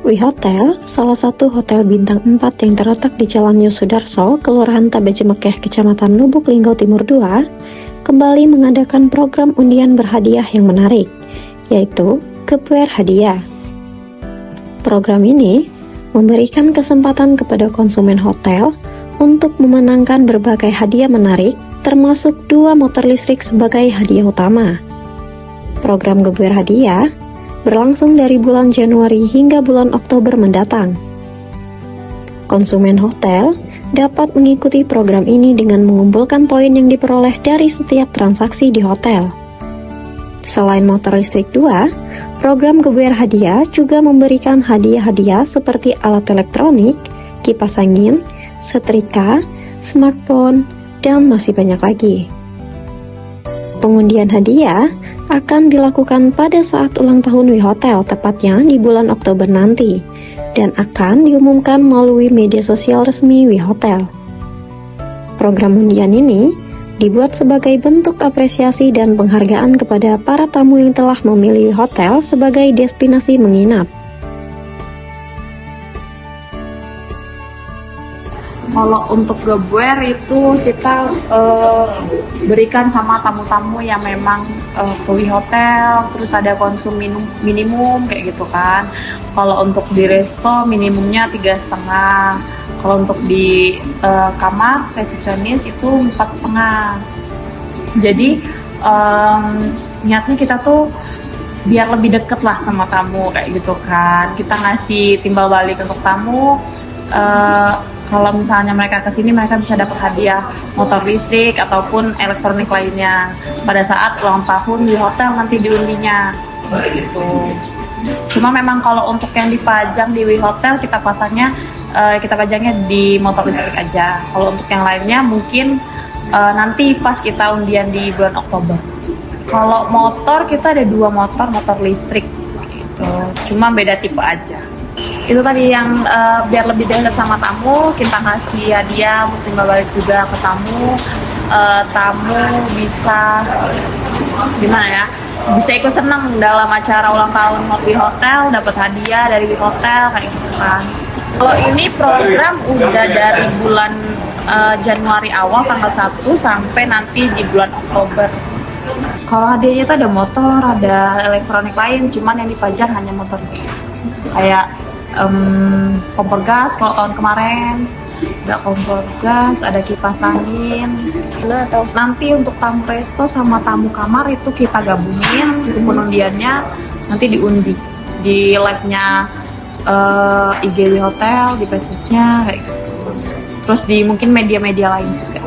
Wi Hotel, salah satu hotel bintang 4 yang terletak di Jalan Yosudarso, Kelurahan Tabajemekeh, Kecamatan Lubuk Linggau Timur 2, kembali mengadakan program undian berhadiah yang menarik, yaitu Geber Hadiah. Program ini memberikan kesempatan kepada konsumen hotel untuk memenangkan berbagai hadiah menarik, termasuk 2 motor listrik sebagai hadiah utama. Program Geber Hadiah berlangsung dari bulan Januari hingga bulan Oktober mendatang. Konsumen hotel dapat mengikuti program ini dengan mengumpulkan poin yang diperoleh dari setiap transaksi di hotel. Selain motor listrik 2, program Geber Hadiah juga memberikan hadiah-hadiah seperti alat elektronik, kipas angin, setrika, smartphone, dan masih banyak lagi. Pengundian hadiah akan dilakukan pada saat ulang tahun Wi Hotel, tepatnya di bulan Oktober nanti, dan akan diumumkan melalui media sosial resmi Wi Hotel. Program undian ini dibuat sebagai bentuk apresiasi dan penghargaan kepada para tamu yang telah memilih Wi Hotel sebagai destinasi menginap. Kalau untuk geber itu kita berikan sama tamu-tamu yang memang ke Wi Hotel, terus ada konsum minimum kayak gitu kan. Kalau untuk di resto minimumnya 3,5. Kalau untuk di kamar resepsionis itu 4,5. Jadi niatnya kita tuh biar lebih deket lah sama tamu kayak gitu kan. Kita ngasih timbal balik untuk tamu. Kalau misalnya mereka kesini, mereka bisa dapat hadiah motor listrik ataupun elektronik lainnya pada saat ulang tahun di hotel nanti diundinya gitu. Cuma memang kalau untuk yang dipajang di Wi Hotel kita pajangnya di motor listrik aja. Kalau untuk yang lainnya mungkin nanti pas kita undian di bulan Oktober. Kalau motor kita ada 2 motor listrik gitu. Cuma beda tipe aja. Itu tadi yang biar lebih dekat sama tamu, kita kasih hadiah untuk timbal balik juga ke tamu. Tamu bisa gimana ya? Bisa ikut senang dalam acara ulang tahun Wi Hotel, dapat hadiah dari Wi Hotel kayak gitu kan. Kalau ini program udah dari bulan Januari awal tanggal 1 sampai nanti di bulan Oktober. Kalau hadiahnya itu ada motor, ada elektronik lain, cuman yang dipajang hanya motor listrik. Kayak kompor gas kalau tahun kemarin, ada kompor gas, ada kipas angin. Nanti untuk tamu resto sama tamu kamar itu kita gabungin untuk penundiannya, nanti diundi di live-nya IG Wi Hotel, di Facebooknya kayak gitu. Terus di mungkin media-media lain juga.